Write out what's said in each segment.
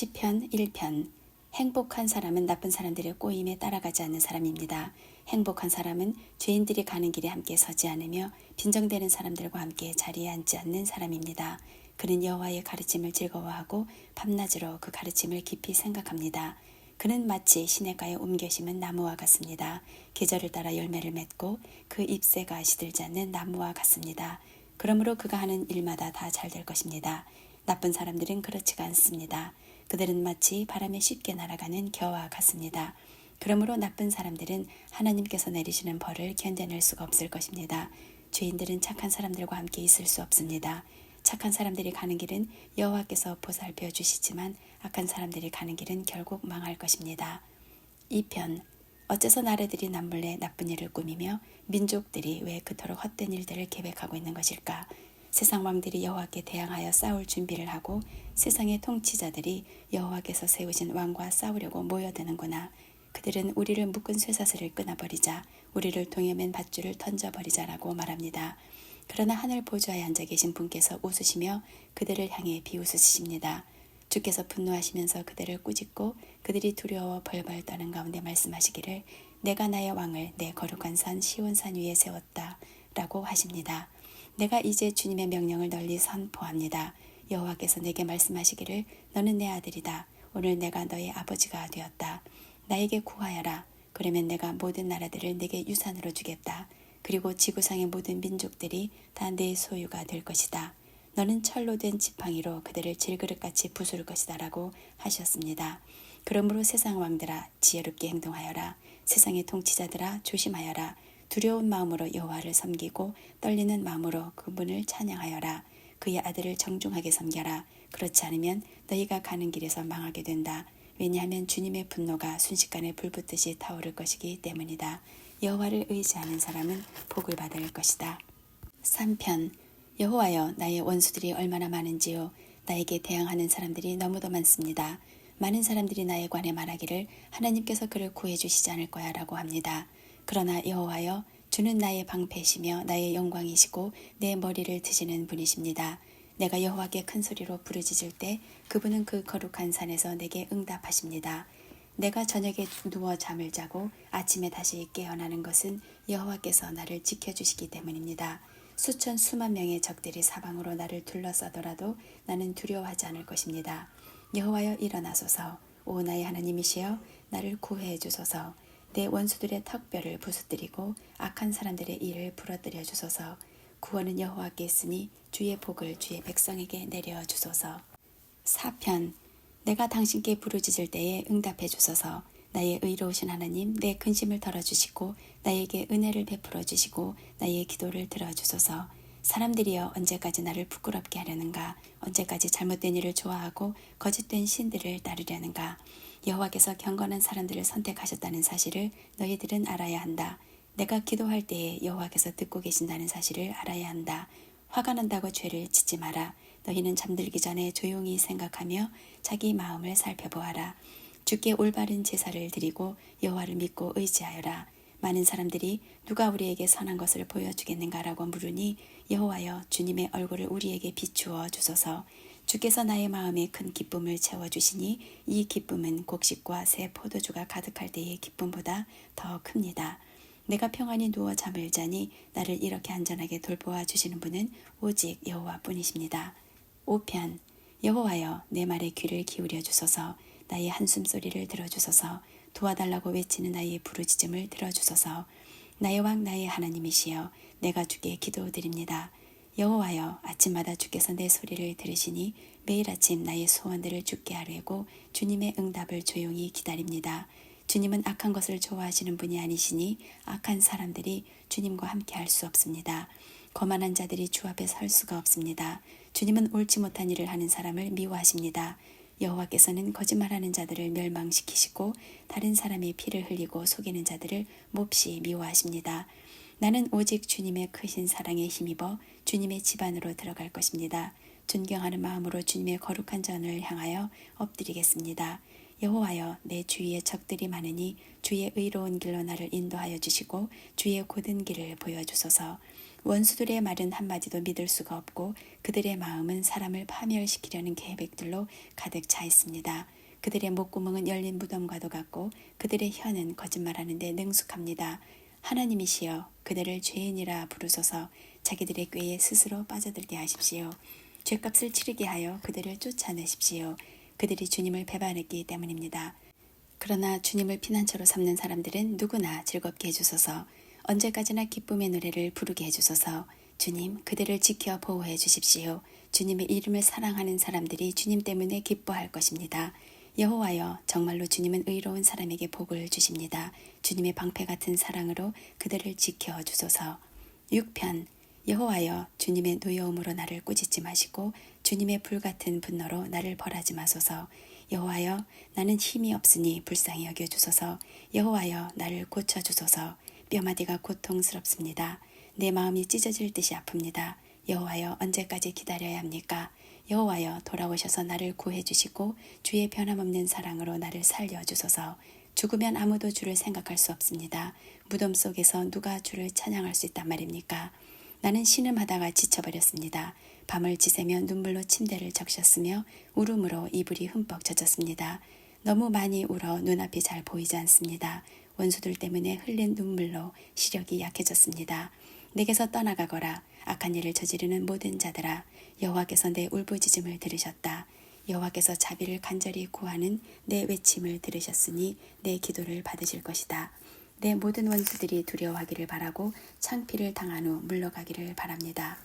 시편 1편. 행복한 사람은 나쁜 사람들의 꼬임에 따라가지 않는 사람입니다. 행복한 사람은 죄인들이 가는 길에 함께 서지 않으며 빈정대는 사람들과 함께 자리에 앉지 않는 사람입니다. 그는 여호와의 가르침을 즐거워하고 밤낮으로 그 가르침을 깊이 생각합니다. 그는 마치 시냇가에 옮겨 심은 나무와 같습니다. 계절을 따라 열매를 맺고 그 잎새가 시들지 않는 나무와 같습니다. 그러므로 그가 하는 일마다 다 잘 될 것입니다. 나쁜 사람들은 그렇지가 않습니다. 그들은 마치 바람에 쉽게 날아가는 겨와 같습니다. 그러므로 나쁜 사람들은 하나님께서 내리시는 벌을 견뎌낼 수가 없을 것입니다. 죄인들은 착한 사람들과 함께 있을 수 없습니다. 착한 사람들이 가는 길은 여호와께서 보살펴 주시지만 악한 사람들이 가는 길은 결국 망할 것입니다. 2편. 어째서 나라들이 남몰래 나쁜 일을 꾸미며 민족들이 왜 그토록 헛된 일들을 계획하고 있는 것일까? 세상 왕들이 여호와께 대항하여 싸울 준비를 하고 세상의 통치자들이 여호와께서 세우신 왕과 싸우려고 모여드는구나. 그들은 우리를 묶은 쇠사슬을 끊어버리자, 우리를 동여맨 밧줄을 던져버리자라고 말합니다. 그러나 하늘 보좌에 앉아 계신 분께서 웃으시며 그들을 향해 비웃으십니다. 주께서 분노하시면서 그들을 꾸짖고 그들이 두려워 벌벌 떠는 가운데 말씀하시기를 내가 나의 왕을 내 거룩한 산 시온산 위에 세웠다 라고 하십니다. 내가 이제 주님의 명령을 널리 선포합니다. 여호와께서 내게 말씀하시기를 너는 내 아들이다. 오늘 내가 너의 아버지가 되었다. 나에게 구하여라. 그러면 내가 모든 나라들을 내게 유산으로 주겠다. 그리고 지구상의 모든 민족들이 다 내 소유가 될 것이다. 너는 철로 된 지팡이로 그들을 질그릇같이 부술 것이다 라고 하셨습니다. 그러므로 세상 왕들아 지혜롭게 행동하여라. 세상의 통치자들아 조심하여라. 두려운 마음으로 여호와를 섬기고 떨리는 마음으로 그분을 찬양하여라. 그의 아들을 정중하게 섬겨라. 그렇지 않으면 너희가 가는 길에서 망하게 된다. 왜냐하면 주님의 분노가 순식간에 불붙듯이 타오를 것이기 때문이다. 여호와를 의지하는 사람은 복을 받을 것이다. 3편. 여호와여 나의 원수들이 얼마나 많은지요. 나에게 대항하는 사람들이 너무도 많습니다. 많은 사람들이 나에 관해 말하기를 하나님께서 그를 구해주시지 않을 거야 라고 합니다. 그러나 여호와여 주는 나의 방패시며 나의 영광이시고 내 머리를 드시는 분이십니다. 내가 여호와께 큰 소리로 부르짖을 때 그분은 그 거룩한 산에서 내게 응답하십니다. 내가 저녁에 누워 잠을 자고 아침에 다시 깨어나는 것은 여호와께서 나를 지켜주시기 때문입니다. 수천 수만 명의 적들이 사방으로 나를 둘러싸더라도 나는 두려워하지 않을 것입니다. 여호와여 일어나소서. 오 나의 하나님이시여 나를 구해해 주소서. 내 원수들의 턱뼈를 부수뜨리고 악한 사람들의 일을 부러뜨려 주소서. 구원은 여호와께 있으니 주의 복을 주의 백성에게 내려 주소서. 4편. 내가 당신께 부르짖을 때에 응답해 주소서. 나의 의로우신 하나님 내 근심을 덜어주시고 나에게 은혜를 베풀어 주시고 나의 기도를 들어주소서. 사람들이여 언제까지 나를 부끄럽게 하려는가? 언제까지 잘못된 일을 좋아하고 거짓된 신들을 따르려는가? 여호와께서 경건한 사람들을 선택하셨다는 사실을 너희들은 알아야 한다. 내가 기도할 때에 여호와께서 듣고 계신다는 사실을 알아야 한다. 화가 난다고 죄를 짓지 마라. 너희는 잠들기 전에 조용히 생각하며 자기 마음을 살펴보아라. 주께 올바른 제사를 드리고 여호와를 믿고 의지하여라. 많은 사람들이 누가 우리에게 선한 것을 보여주겠는가라고 물으니 여호와여 주님의 얼굴을 우리에게 비추어 주소서. 주께서 나의 마음에 큰 기쁨을 채워주시니 이 기쁨은 곡식과 새 포도주가 가득할 때의 기쁨보다 더 큽니다. 내가 평안히 누워 잠을 자니 나를 이렇게 안전하게 돌보아 주시는 분은 오직 여호와뿐이십니다. 5편. 여호와여 내 말에 귀를 기울여 주소서. 나의 한숨소리를 들어주소서. 도와달라고 외치는 나의 부르짖음을 들어주소서. 나의 왕 나의 하나님이시여 내가 주께 기도드립니다. 여호와여 아침마다 주께서 내 소리를 들으시니 매일 아침 나의 소원들을 주께 아뢰고 주님의 응답을 조용히 기다립니다. 주님은 악한 것을 좋아하시는 분이 아니시니 악한 사람들이 주님과 함께 할 수 없습니다. 거만한 자들이 주 앞에 설 수가 없습니다. 주님은 옳지 못한 일을 하는 사람을 미워하십니다. 여호와께서는 거짓말하는 자들을 멸망시키시고 다른 사람의 피를 흘리고 속이는 자들을 몹시 미워하십니다. 나는 오직 주님의 크신 사랑에 힘입어 주님의 집 안으로 들어갈 것입니다. 존경하는 마음으로 주님의 거룩한 전을 향하여 엎드리겠습니다. 여호와여 내 주위에 적들이 많으니 주의 의로운 길로 나를 인도하여 주시고 주의 곧은 길을 보여주소서. 원수들의 말은 한마디도 믿을 수가 없고 그들의 마음은 사람을 파멸시키려는 계획들로 가득 차 있습니다. 그들의 목구멍은 열린 무덤과도 같고 그들의 혀는 거짓말하는 데 능숙합니다. 하나님이시여 그들을 죄인이라 부르소서. 자기들의 꾀에 스스로 빠져들게 하십시오. 죄값을 치르게 하여 그들을 쫓아내십시오. 그들이 주님을 배반했기 때문입니다. 그러나 주님을 피난처로 삼는 사람들은 누구나 즐겁게 해주소서. 언제까지나 기쁨의 노래를 부르게 해주소서. 주님, 그들을 지켜 보호해 주십시오. 주님의 이름을 사랑하는 사람들이 주님 때문에 기뻐할 것입니다. 여호와여, 정말로 주님은 의로운 사람에게 복을 주십니다. 주님의 방패 같은 사랑으로 그들을 지켜 주소서. 6편 여호와여, 주님의 노여움으로 나를 꾸짖지 마시고 주님의 불같은 분노로 나를 벌하지 마소서. 여호와여, 나는 힘이 없으니 불쌍히 여겨주소서. 여호와여, 나를 고쳐주소서. 뼈마디가 고통스럽습니다. 내 마음이 찢어질 듯이 아픕니다. 여호와여, 언제까지 기다려야 합니까? 여호와여, 돌아오셔서 나를 구해주시고 주의 변함없는 사랑으로 나를 살려주소서. 죽으면 아무도 주를 생각할 수 없습니다. 무덤 속에서 누가 주를 찬양할 수 있단 말입니까? 나는 신음하다가 지쳐버렸습니다. 밤을 지새며 눈물로 침대를 적셨으며 울음으로 이불이 흠뻑 젖었습니다. 너무 많이 울어 눈앞이 잘 보이지 않습니다. 원수들 때문에 흘린 눈물로 시력이 약해졌습니다. 내게서 떠나가거라. 악한 일을 저지르는 모든 자들아, 여호와께서 내 울부짖음을 들으셨다. 여호와께서 자비를 간절히 구하는 내 외침을 들으셨으니 내 기도를 받으실 것이다. 내 모든 원수들이 두려워하기를 바라고 창피를 당한 후 물러가기를 바랍니다.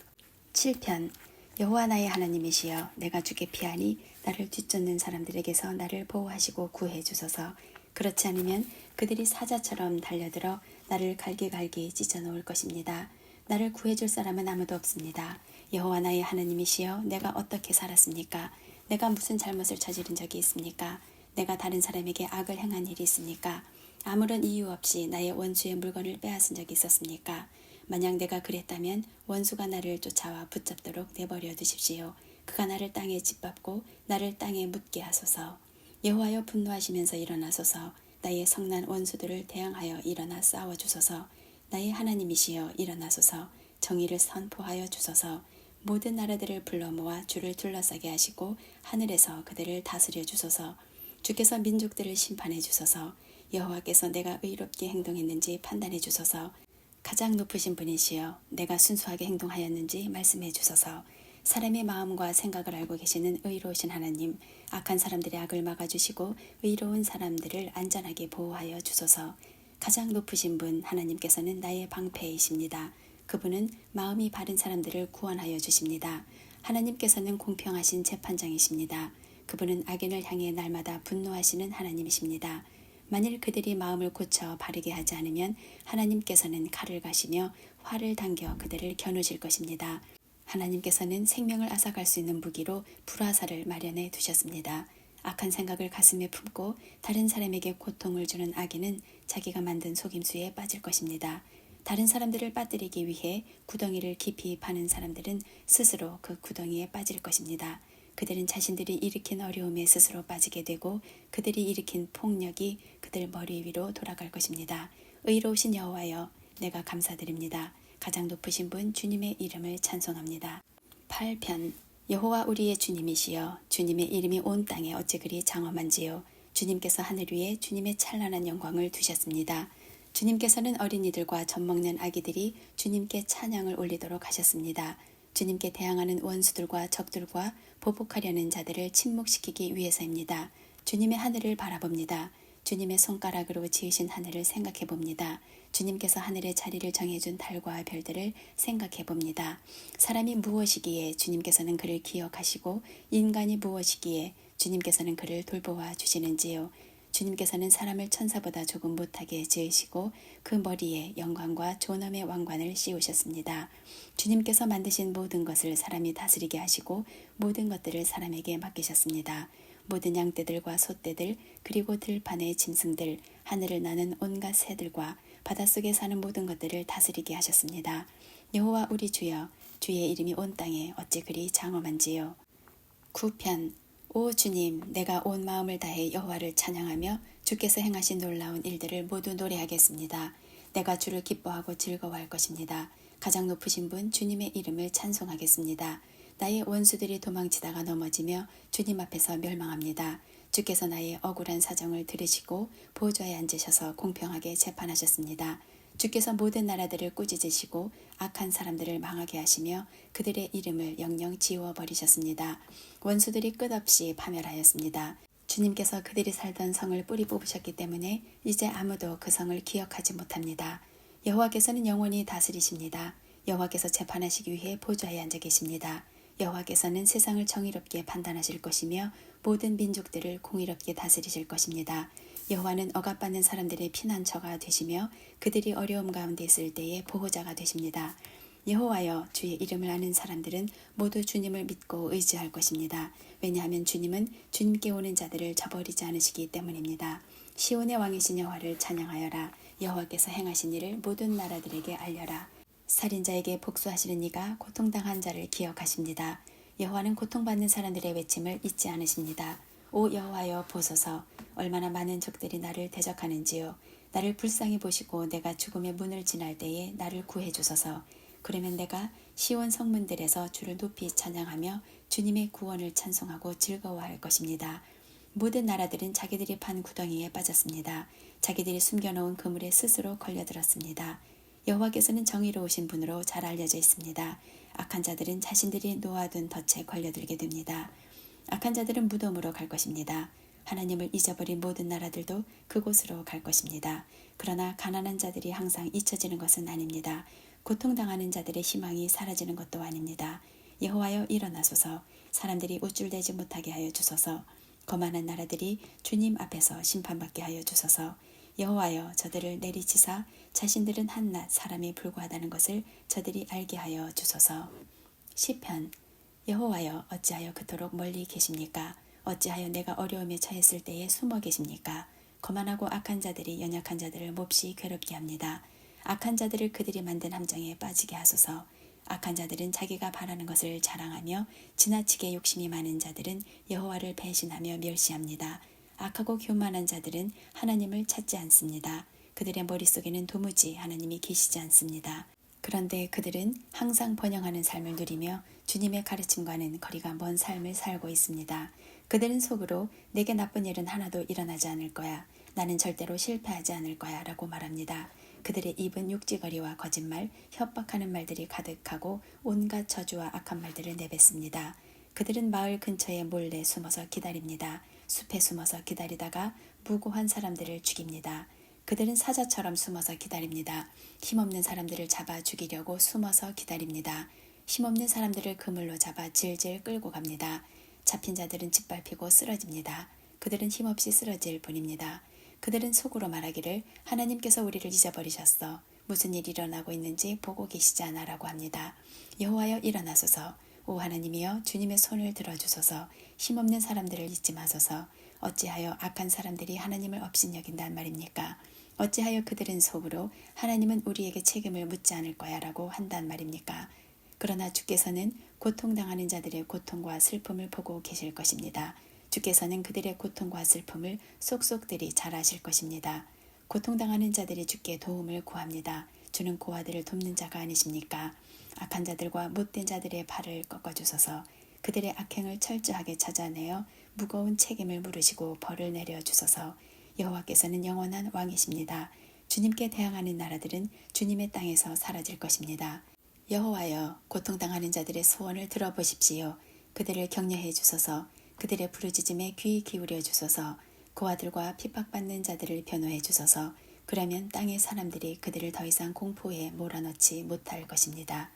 7편 여호와 나의 하나님이시여, 내가 주께 피하니 나를 뒤쫓는 사람들에게서 나를 보호하시고 구해 주소서. 그렇지 않으면 그들이 사자처럼 달려들어 나를 갈기갈기 찢어놓을 것입니다. 나를 구해줄 사람은 아무도 없습니다. 여호와 나의 하나님이시여, 내가 어떻게 살았습니까? 내가 무슨 잘못을 저지른 적이 있습니까? 내가 다른 사람에게 악을 행한 일이 있습니까? 아무런 이유 없이 나의 원수의 물건을 빼앗은 적이 있었습니까? 만약 내가 그랬다면 원수가 나를 쫓아와 붙잡도록 내버려 두십시오. 그가 나를 땅에 짓밟고 나를 땅에 묻게 하소서. 여호와여, 분노하시면서 일어나소서. 나의 성난 원수들을 대항하여 일어나 싸워주소서. 나의 하나님이시여, 일어나소서. 정의를 선포하여 주소서. 모든 나라들을 불러 모아 주를 둘러싸게 하시고 하늘에서 그들을 다스려 주소서. 주께서 민족들을 심판해 주소서. 여호와께서 내가 의롭게 행동했는지 판단해 주소서. 가장 높으신 분이시여, 내가 순수하게 행동하였는지 말씀해 주소서. 사람의 마음과 생각을 알고 계시는 의로우신 하나님, 악한 사람들의 악을 막아주시고 의로운 사람들을 안전하게 보호하여 주소서. 가장 높으신 분 하나님께서는 나의 방패이십니다. 그분은 마음이 바른 사람들을 구원하여 주십니다. 하나님께서는 공평하신 재판장이십니다. 그분은 악인을 향해 날마다 분노하시는 하나님이십니다. 만일 그들이 마음을 고쳐 바르게 하지 않으면 하나님께서는 칼을 가시며 활을 당겨 그들을 겨누실 것입니다. 하나님께서는 생명을 앗아갈 수 있는 무기로 불화살을 마련해 두셨습니다. 악한 생각을 가슴에 품고 다른 사람에게 고통을 주는 악인은 자기가 만든 속임수에 빠질 것입니다. 다른 사람들을 빠뜨리기 위해 구덩이를 깊이 파는 사람들은 스스로 그 구덩이에 빠질 것입니다. 그들은 자신들이 일으킨 어려움에 스스로 빠지게 되고 그들이 일으킨 폭력이 그들 머리 위로 돌아갈 것입니다. 의로우신 여호와여, 내가 감사드립니다. 가장 높으신 분 주님의 이름을 찬송합니다. 8편 여호와 우리의 주님이시여, 주님의 이름이 온 땅에 어찌 그리 장엄한지요. 주님께서 하늘 위에 주님의 찬란한 영광을 두셨습니다. 주님께서는 어린이들과 젖먹는 아기들이 주님께 찬양을 올리도록 하셨습니다. 주님께 대항하는 원수들과 적들과 보복하려는 자들을 침묵시키기 위해서입니다. 주님의 하늘을 바라봅니다. 주님의 손가락으로 지으신 하늘을 생각해 봅니다. 주님께서 하늘의 자리를 정해준 달과 별들을 생각해 봅니다. 사람이 무엇이기에 주님께서는 그를 기억하시고 인간이 무엇이기에 주님께서는 그를 돌보아 주시는지요. 주님께서는 사람을 천사보다 조금 못하게 지으시고 그 머리에 영광과 존엄의 왕관을 씌우셨습니다. 주님께서 만드신 모든 것을 사람이 다스리게 하시고 모든 것들을 사람에게 맡기셨습니다. 모든 양떼들과 소떼들, 그리고 들판의 짐승들, 하늘을 나는 온갖 새들과 바닷속에 사는 모든 것들을 다스리게 하셨습니다. 여호와 우리 주여, 주의 이름이 온 땅에 어찌 그리 장엄한지요. 9편 오 주님, 내가 온 마음을 다해 여호와를 찬양하며 주께서 행하신 놀라운 일들을 모두 노래하겠습니다. 내가 주를 기뻐하고 즐거워할 것입니다. 가장 높으신 분 주님의 이름을 찬송하겠습니다. 나의 원수들이 도망치다가 넘어지며 주님 앞에서 멸망합니다. 주께서 나의 억울한 사정을 들으시고 보좌에 앉으셔서 공평하게 재판하셨습니다. 주께서 모든 나라들을 꾸짖으시고 악한 사람들을 망하게 하시며 그들의 이름을 영영 지워버리셨습니다. 원수들이 끝없이 파멸하였습니다. 주님께서 그들이 살던 성을 뿌리 뽑으셨기 때문에 이제 아무도 그 성을 기억하지 못합니다. 여호와께서는 영원히 다스리십니다. 여호와께서 재판하시기 위해 보좌에 앉아 계십니다. 여호와께서는 세상을 정의롭게 판단하실 것이며 모든 민족들을 공의롭게 다스리실 것입니다. 여호와는 억압받는 사람들의 피난처가 되시며 그들이 어려움 가운데 있을 때에 보호자가 되십니다. 여호와여, 주의 이름을 아는 사람들은 모두 주님을 믿고 의지할 것입니다. 왜냐하면 주님은 주님께 오는 자들을 저버리지 않으시기 때문입니다. 시온의 왕이신 여호와를 찬양하여라. 여호와께서 행하신 일을 모든 나라들에게 알려라. 살인자에게 복수하시는 이가 고통당한 자를 기억하십니다. 여호와는 고통받는 사람들의 외침을 잊지 않으십니다. 오 여호와여, 보소서. 얼마나 많은 적들이 나를 대적하는지요. 나를 불쌍히 보시고 내가 죽음의 문을 지날 때에 나를 구해 주소서. 그러면 내가 시온 성문들에서 주를 높이 찬양하며 주님의 구원을 찬송하고 즐거워할 것입니다. 모든 나라들은 자기들이 판 구덩이에 빠졌습니다. 자기들이 숨겨놓은 그물에 스스로 걸려들었습니다. 여호와께서는 정의로우신 분으로 잘 알려져 있습니다. 악한 자들은 자신들이 놓아둔 덫에 걸려들게 됩니다. 악한 자들은 무덤으로 갈 것입니다. 하나님을 잊어버린 모든 나라들도 그곳으로 갈 것입니다. 그러나 가난한 자들이 항상 잊혀지는 것은 아닙니다. 고통당하는 자들의 희망이 사라지는 것도 아닙니다. 여호와여, 일어나소서. 사람들이 우쭐대지 못하게 하여 주소서. 거만한 나라들이 주님 앞에서 심판받게 하여 주소서. 여호와여, 저들을 내리치사 자신들은 한낱 사람에 불과하다는 것을 저들이 알게 하여 주소서. 시편. 여호와여, 어찌하여 그토록 멀리 계십니까? 어찌하여 내가 어려움에 처했을 때에 숨어 계십니까? 거만하고 악한 자들이 연약한 자들을 몹시 괴롭게 합니다. 악한 자들을 그들이 만든 함정에 빠지게 하소서. 악한 자들은 자기가 바라는 것을 자랑하며 지나치게 욕심이 많은 자들은 여호와를 배신하며 멸시합니다. 악하고 교만한 자들은 하나님을 찾지 않습니다. 그들의 머릿속에는 도무지 하나님이 계시지 않습니다. 그런데 그들은 항상 번영하는 삶을 누리며 주님의 가르침과는 거리가 먼 삶을 살고 있습니다. 그들은 속으로 내게 나쁜 일은 하나도 일어나지 않을 거야. 나는 절대로 실패하지 않을 거야 라고 말합니다. 그들의 입은 육지거리와 거짓말, 협박하는 말들이 가득하고 온갖 저주와 악한 말들을 내뱉습니다. 그들은 마을 근처에 몰래 숨어서 기다립니다. 숲에 숨어서 기다리다가 무고한 사람들을 죽입니다. 그들은 사자처럼 숨어서 기다립니다. 힘없는 사람들을 잡아 죽이려고 숨어서 기다립니다. 힘없는 사람들을 그물로 잡아 질질 끌고 갑니다. 잡힌 자들은 짓밟히고 쓰러집니다. 그들은 힘없이 쓰러질 뿐입니다. 그들은 속으로 말하기를 하나님께서 우리를 잊어버리셨어. 무슨 일이 일어나고 있는지 보고 계시지 않아 라고 합니다. 여호와여, 일어나소서. 오 하나님이여, 주님의 손을 들어주소서. 힘없는 사람들을 잊지 마소서. 어찌하여 악한 사람들이 하나님을 업신여긴단 말입니까? 어찌하여 그들은 속으로 하나님은 우리에게 책임을 묻지 않을 거야 라고 한단 말입니까? 그러나 주께서는 고통당하는 자들의 고통과 슬픔을 보고 계실 것입니다. 주께서는 그들의 고통과 슬픔을 속속들이 잘 아실 것입니다. 고통당하는 자들이 주께 도움을 구합니다. 주는 고아들을 돕는 자가 아니십니까? 악한 자들과 못된 자들의 발을 꺾어주소서. 그들의 악행을 철저하게 찾아내어 무거운 책임을 물으시고 벌을 내려주소서. 여호와께서는 영원한 왕이십니다. 주님께 대항하는 나라들은 주님의 땅에서 사라질 것입니다. 여호와여, 고통당하는 자들의 소원을 들어보십시오. 그들을 격려해 주소서. 그들의 부르짖음에 귀 기울여 주소서. 고아들과 핍박받는 자들을 변호해 주소서. 그러면 땅의 사람들이 그들을 더 이상 공포에 몰아넣지 못할 것입니다.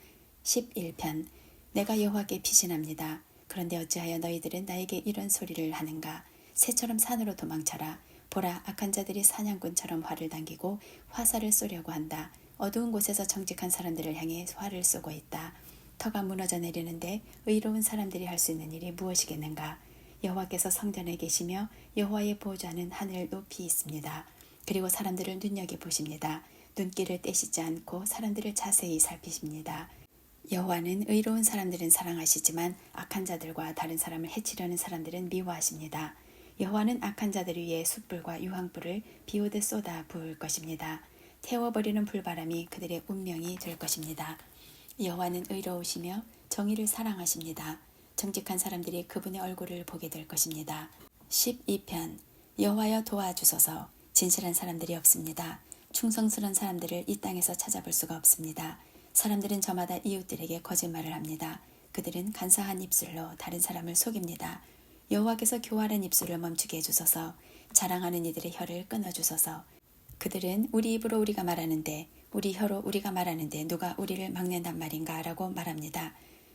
11편. 내가 여호와께 피신합니다. 그런데 어찌하여 너희들은 나에게 이런 소리를 하는가? 새처럼 산으로 도망쳐라. 보라, 악한 자들이 사냥꾼처럼 활을 당기고 화살을 쏘려고 한다. 어두운 곳에서 정직한 사람들을 향해 활을 쏘고 있다. 터가 무너져 내리는데 의로운 사람들이 할 수 있는 일이 무엇이겠는가? 여호와께서 성전에 계시며 여호와의 보좌는 하늘 높이 있습니다. 그리고 사람들을 눈여겨보십니다. 눈길을 떼시지 않고 사람들을 자세히 살피십니다. 여호와는 의로운 사람들은 사랑하시지만 악한 자들과 다른 사람을 해치려는 사람들은 미워하십니다. 여호와는 악한 자들 위에 숯불과 유황불을 비오듯 쏟아 부을 것입니다. 태워버리는 불바람이 그들의 운명이 될 것입니다. 여호와는 의로우시며 정의를 사랑하십니다. 정직한 사람들이 그분의 얼굴을 보게 될 것입니다. 12편 여호와여 도와주소서. 진실한 사람들이 없습니다. 충성스러운 사람들을 이 땅에서 찾아볼 수가 없습니다. 사람들은 저마다 이웃들에게 거짓말을 합니다. 그들은 간사한 입술로 다른 사람을 속입니다. 여호와께서 교활한 입술을 멈추게 해주소서. 자랑하는 이들의 혀를 끊어주소서. 그들은 우리 입으로 우리가 말하는데 우리 혀로 우리가 말하는데 누가 우리를 막는단 말인가 라고 말합니다.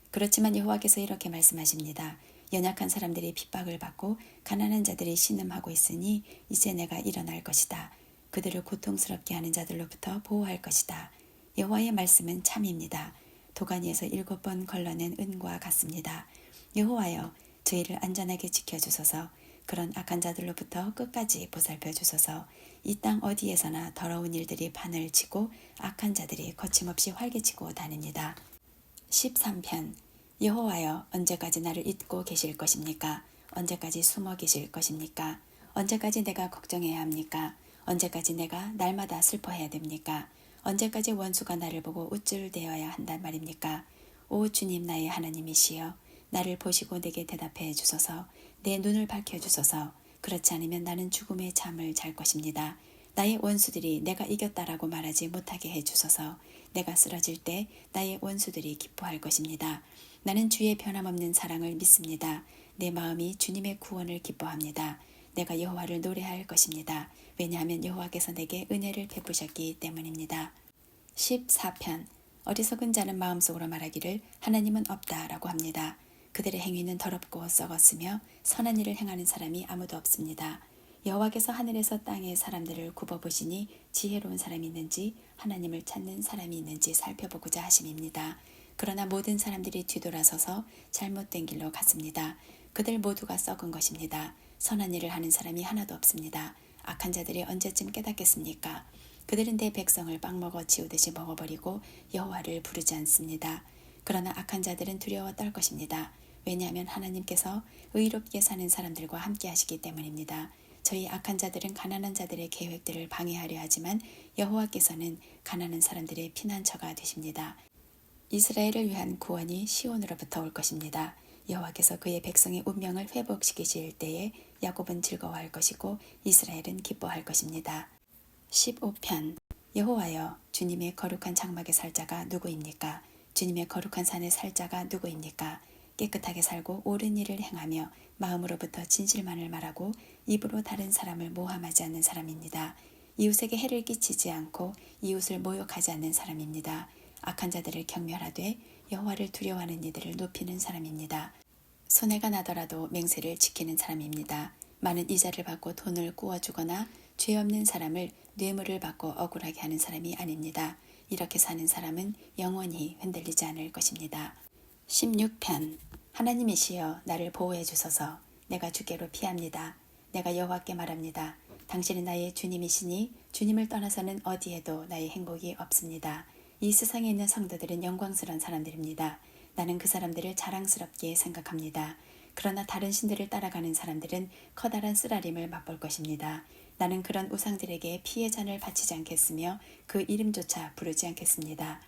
그렇지만 여호와께서 이렇게 말씀하십니다. 연약한 사람들이 핍박을 받고 가난한 자들이 신음하고 있으니 이제 내가 일어날 것이다. 그들을 고통스럽게 하는 자들로부터 보호할 것이다. 여호와의 말씀은 참입니다. 도가니에서 7번 걸러낸 은과 같습니다. 여호와여 저희를 안전하게 지켜주소서. 그런 악한 자들로부터 끝까지 보살펴 주소서. 이 땅 어디에서나 더러운 일들이 판을 치고 악한 자들이 거침없이 활개치고 다닙니다. 13편 여호와여 언제까지 나를 잊고 계실 것입니까? 언제까지 숨어 계실 것입니까? 언제까지 내가 걱정해야 합니까? 언제까지 내가 날마다 슬퍼해야 됩니까? 언제까지 원수가 나를 보고 우쭐대어야 한단 말입니까? 오 주님 나의 하나님이시여 나를 보시고 내게 대답해 주소서. 내 눈을 밝혀주소서. 그렇지 않으면 나는 죽음의 잠을 잘 것입니다. 나의 원수들이 내가 이겼다라고 말하지 못하게 해주소서. 내가 쓰러질 때 나의 원수들이 기뻐할 것입니다. 나는 주의 변함없는 사랑을 믿습니다. 내 마음이 주님의 구원을 기뻐합니다. 내가 여호와를 노래할 것입니다. 왜냐하면 여호와께서 내게 은혜를 베푸셨기 때문입니다. 14편 어리석은 자는 마음속으로 말하기를 하나님은 없다라고 합니다. 그들의 행위는 더럽고 썩었으며 선한 일을 행하는 사람이 아무도 없습니다. 여호와께서 하늘에서 땅의 사람들을 굽어보시니 지혜로운 사람이 있는지 하나님을 찾는 사람이 있는지 살펴보고자 하심입니다. 그러나 모든 사람들이 뒤돌아서서 잘못된 길로 갔습니다. 그들 모두가 썩은 것입니다. 선한 일을 하는 사람이 하나도 없습니다. 악한 자들이 언제쯤 깨닫겠습니까? 그들은 내 백성을 빵 먹어 치우듯이 먹어버리고 여호와를 부르지 않습니다. 그러나 악한 자들은 두려워 떨 것입니다. 왜냐하면 하나님께서 의롭게 사는 사람들과 함께 하시기 때문입니다. 저희 악한 자들은 가난한 자들의 계획들을 방해하려 하지만 여호와께서는 가난한 사람들의 피난처가 되십니다. 이스라엘을 위한 구원이 시온으로부터 올 것입니다. 여호와께서 그의 백성의 운명을 회복시키실 때에 야곱은 즐거워할 것이고 이스라엘은 기뻐할 것입니다. 15편 여호와여 주님의 거룩한 장막에 살 자가 누구입니까? 주님의 거룩한 산에 살 자가 누구입니까? 깨끗하게 살고 옳은 일을 행하며 마음으로부터 진실만을 말하고 입으로 다른 사람을 모함하지 않는 사람입니다. 이웃에게 해를 끼치지 않고 이웃을 모욕하지 않는 사람입니다. 악한 자들을 경멸하되 여호와를 두려워하는 이들을 높이는 사람입니다. 손해가 나더라도 맹세를 지키는 사람입니다. 많은 이자를 받고 돈을 꾸어주거나 죄 없는 사람을 뇌물을 받고 억울하게 하는 사람이 아닙니다. 이렇게 사는 사람은 영원히 흔들리지 않을 것입니다. 16편 하나님이시여 나를 보호해 주소서. 내가 주께로 피합니다. 내가 여호와께 말합니다. 당신은 나의 주님이시니 주님을 떠나서는 어디에도 나의 행복이 없습니다. 이 세상에 있는 성도들은 영광스러운 사람들입니다. 나는 그 사람들을 자랑스럽게 생각합니다. 그러나 다른 신들을 따라가는 사람들은 커다란 쓰라림을 맛볼 것입니다. 나는 그런 우상들에게 피의 잔을 바치지 않겠으며 그 이름조차 부르지 않겠습니다.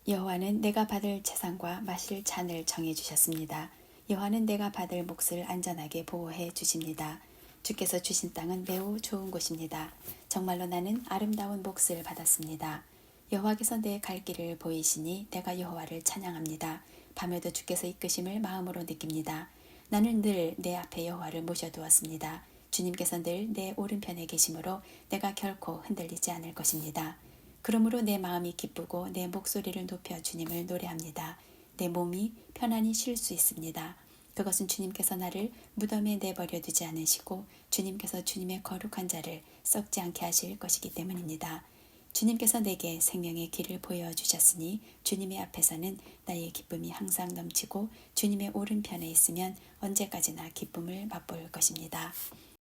여호와는 내가 받을 재산과 마실 잔을 정해 주셨습니다. 여호와는 내가 받을 몫을 안전하게 보호해 주십니다. 주께서 주신 땅은 매우 좋은 곳입니다. 정말로 나는 아름다운 몫을 받았습니다. 여호와께서 내 갈 길을 보이시니 내가 여호와를 찬양합니다. 밤에도 주께서 이끄심을 마음으로 느낍니다. 나는 늘 내 앞에 여호와를 모셔두었습니다. 주님께서 늘 내 오른편에 계심으로 내가 결코 흔들리지 않을 것입니다. 그러므로 내 마음이 기쁘고 내 목소리를 높여 주님을 노래합니다. 내 몸이 편안히 쉴 수 있습니다. 그것은 주님께서 나를 무덤에 내버려 두지 않으시고 주님께서 주님의 거룩한 자를 썩지 않게 하실 것이기 때문입니다. 주님께서 내게 생명의 길을 보여주셨으니 주님의 앞에서는 나의 기쁨이 항상 넘치고 주님의 오른편에 있으면 언제까지나 기쁨을 맛볼 것입니다.